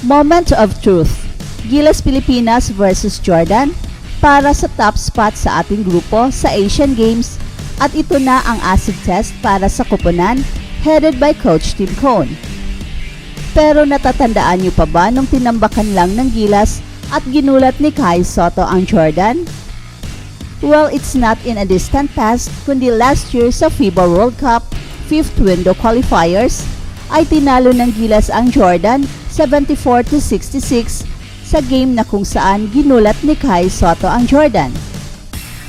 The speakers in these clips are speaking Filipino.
Moment of Truth, Gilas Pilipinas versus Jordan para sa top spot sa ating grupo sa Asian Games at ito na ang acid test para sa koponan headed by Coach Tim Cone. Pero natatandaan niyo pa ba nung tinambakan lang ng Gilas at ginulat ni Kai Sotto ang Jordan? Well, it's not in a distant past kundi last year sa FIBA World Cup 5th window qualifiers ay tinalo ng Gilas ang Jordan 74-66 sa game na kung saan ginulat ni Kai Sotto ang Jordan.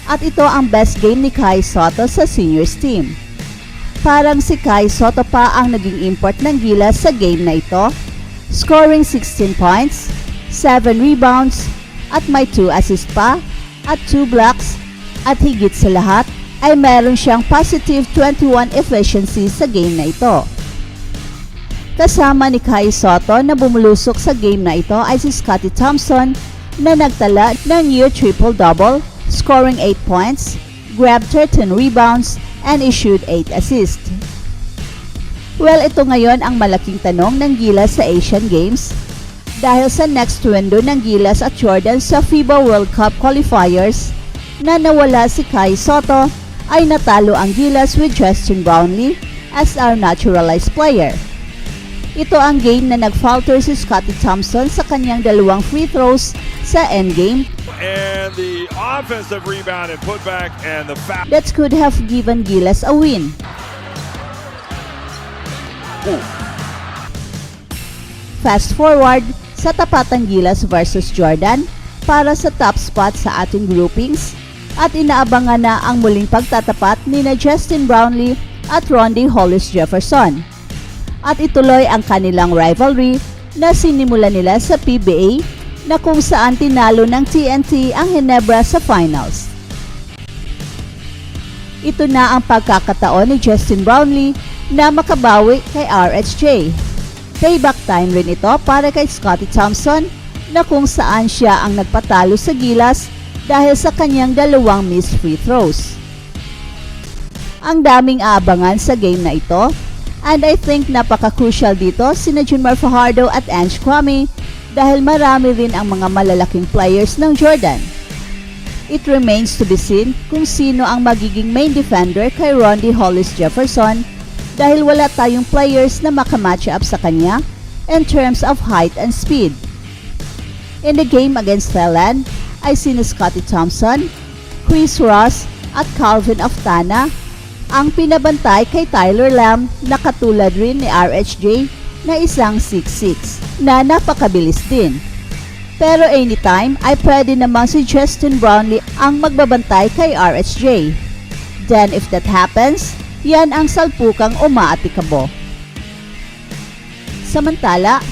At ito ang best game ni Kai Sotto sa seniors team. Parang si Kai Sotto pa ang naging import ng Gilas sa game na ito, scoring 16 points, 7 rebounds, at may 2 assists pa, at 2 blocks, at higit sa lahat ay meron siyang positive 21 efficiency sa game na ito. Kasama ni Kai Sotto na bumulusok sa game na ito ay si Scottie Thompson na nagtala ng near triple-double, scoring 8 points, grabbed 13 rebounds, and issued 8 assists. Well, ito ngayon ang malaking tanong ng Gilas sa Asian Games dahil sa next window ng Gilas at Jordan sa FIBA World Cup qualifiers na nawala si Kai Sotto ay natalo ang Gilas with Justin Brownlee as our naturalized player. Ito ang game na nag-falter si Scottie Thompson sa kanyang dalawang free throws sa endgame. And the offensive rebound and putback and the foul. That could have given Gilas a win. Fast forward sa tapatang Gilas versus Jordan para sa top spot sa ating groupings at inaabangan na ang muling pagtatapat ni na Justin Brownlee at Rondae Hollis Jefferson. At ituloy ang kanilang rivalry na sinimulan nila sa PBA na kung saan tinalo ng TNT ang Ginebra sa finals. Ito na ang pagkakataon ni Justin Brownlee na makabawi kay RHJ. Payback time rin ito para kay Scottie Thompson na kung saan siya ang nagpatalo sa Gilas dahil sa kanyang dalawang missed free throws. Ang daming aabangan sa game na ito. And I think napaka-crucial dito sina Junmar Fajardo at Ange Kwame dahil marami rin ang mga malalaking players ng Jordan. It remains to be seen kung sino ang magiging main defender kay Rondae Hollis Jefferson dahil wala tayong players na makamatch up sa kanya in terms of height and speed. In the game against Thailand ay sina Scottie Thompson, Chris Ross at Calvin Oftana ang pinabantay kay Tyler Lamb na katulad rin ni RHJ na isang 6'6 na napakabilis din. Pero anytime ay pwede namang si Justin Brownlee ang magbabantay kay RHJ. Then if that happens, yan ang salpukang umaatikabo. Samantala,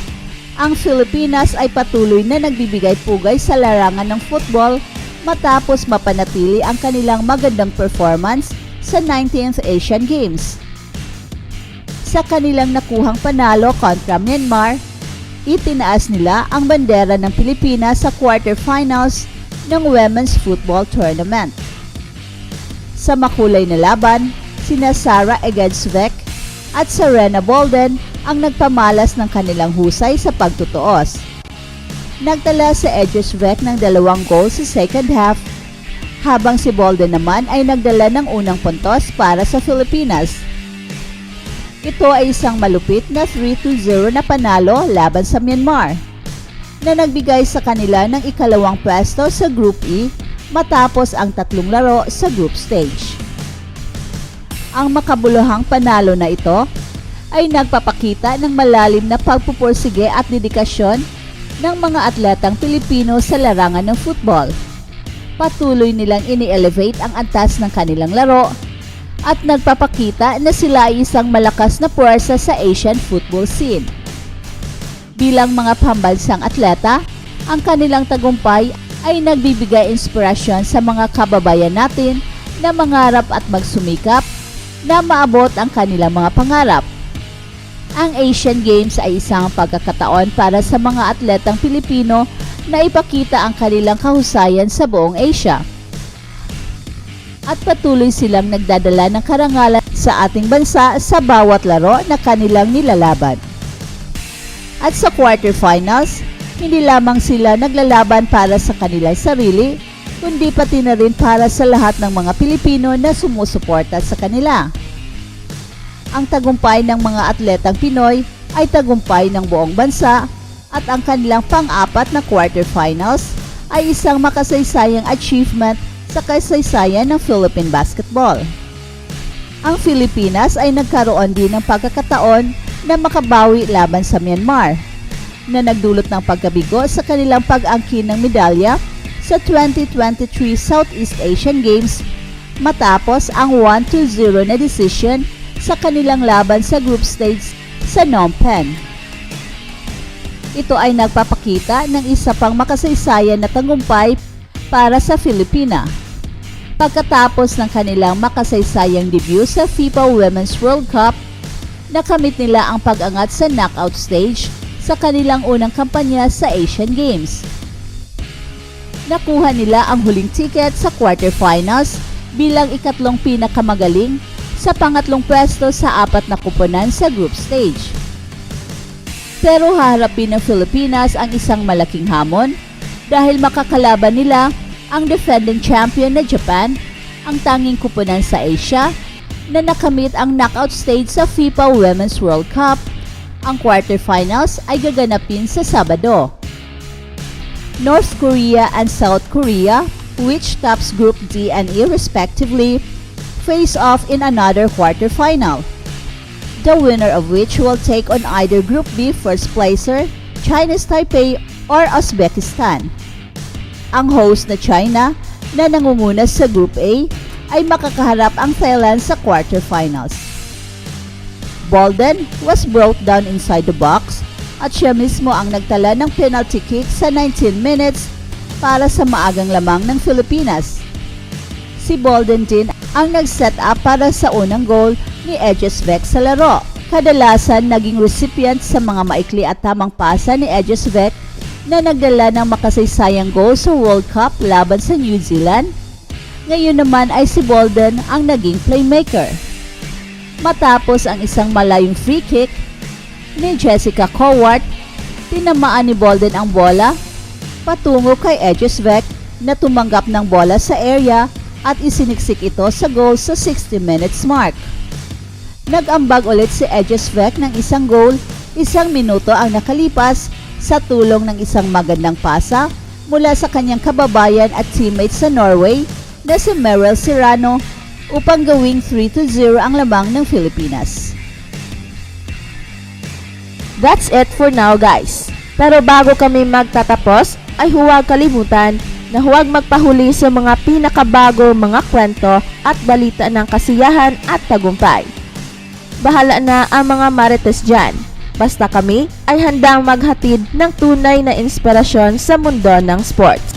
ang Pilipinas ay patuloy na nagbibigay pugay sa larangan ng football matapos mapanatili ang kanilang magandang performance sa 19th Asian Games. Sa kanilang nakuhang panalo kontra Myanmar, itinaas nila ang bandera ng Pilipinas sa quarterfinals ng Women's Football Tournament. Sa makulay na laban, sina Sara Egedsvek at Serena Bolden ang nagpamalas ng kanilang husay sa pagtutuos. Nagtala si Egedsvek ng 2 goals sa second half habang si Bolden naman ay nagdala ng unang puntos para sa Pilipinas. Ito ay isang malupit na 3-0 na panalo laban sa Myanmar na nagbigay sa kanila ng ikalawang pwesto sa Group E matapos ang 3 laro sa group stage. Ang makabuluhang panalo na ito ay nagpapakita ng malalim na pagpupursige at dedikasyon ng mga atletang Pilipino sa larangan ng football. Patuloy nilang ini-elevate ang antas ng kanilang laro at nagpapakita na sila ay isang malakas na puwersa sa Asian football scene. Bilang mga pambansang atleta, ang kanilang tagumpay ay nagbibigay inspirasyon sa mga kababayan natin na mangarap at magsumikap na maabot ang kanilang mga pangarap. Ang Asian Games ay isang pagkakataon para sa mga atletang Pilipino na ipakita ang kanilang kahusayan sa buong Asia. At patuloy silang nagdadala ng karangalan sa ating bansa sa bawat laro na kanilang nilalaban. At sa quarterfinals, hindi lamang sila naglalaban para sa kanilang sarili, kundi pati na rin para sa lahat ng mga Pilipino na sumusuporta sa kanila. Ang tagumpay ng mga atletang Pinoy ay tagumpay ng buong bansa at ang kanilang pang-apat na quarterfinals ay isang makasaysayang achievement sa kasaysayan ng Philippine basketball. Ang Pilipinas ay nagkaroon din ng pagkakataon na makabawi laban sa Myanmar, na nagdulot ng pagkabigo sa kanilang pag-angkin ng medalya sa 2023 Southeast Asian Games matapos ang 1-0 na decision sa kanilang laban sa group stage sa Phnom Penh. Ito ay nagpapakita ng isa pang makasaysayan na tagumpay para sa Filipina. Pagkatapos ng kanilang makasaysayang debut sa FIBA Women's World Cup, nakamit nila ang pag-angat sa knockout stage sa kanilang unang kampanya sa Asian Games. Nakuha nila ang huling ticket sa quarterfinals bilang ikatlong pinakamagaling sa pangatlong pwesto sa apat na kuponan sa group stage. Pero haharapin ng Pilipinas ang isang malaking hamon dahil makakalaban nila ang defending champion na Japan, ang tanging kuponan sa Asia na nakamit ang knockout stage sa FIBA Women's World Cup. Ang quarterfinals ay gaganapin sa Sabado. North Korea and South Korea, which tops Group D and E respectively, face off in another quarterfinal, the winner of which will take on either Group B first placer, Chinese Taipei or Uzbekistan. Ang host na China na nangunguna sa Group A ay makakaharap ang Thailand sa quarterfinals. Bolden was brought down inside the box at siya mismo ang nagtala ng penalty kick sa 19 minutes para sa maagang lamang ng Pilipinas. Si Bolden din ang nag-set up para sa unang goal ni Ejesvek sa laro. Kadalasan naging recipient sa mga maikli at tamang pasa ni Ejesvek na nagdala ng makasaysayang goal sa World Cup laban sa New Zealand. Ngayon naman ay si Bolden ang naging playmaker. Matapos ang isang malayong free kick ni Jessica Cowart, tinamaan ni Bolden ang bola patungo kay Ejesvek na tumanggap ng bola sa area at isiniksik ito sa goal sa 60 minutes mark. Nag-ambag ulit si Ejesvek ng isang goal, 1 minuto ang nakalipas sa tulong ng isang magandang pasa mula sa kanyang kababayan at teammate sa Norway na si Meryl Serrano upang gawing 3-0 ang lamang ng Pilipinas. That's it for now, guys. Pero bago kami magtatapos, ay huwag kalimutan na huwag magpahuli sa mga pinakabago mga kwento at balita ng kasiyahan at tagumpay. Bahala na ang mga marites dyan. Basta kami ay handang maghatid ng tunay na inspirasyon sa mundo ng sports.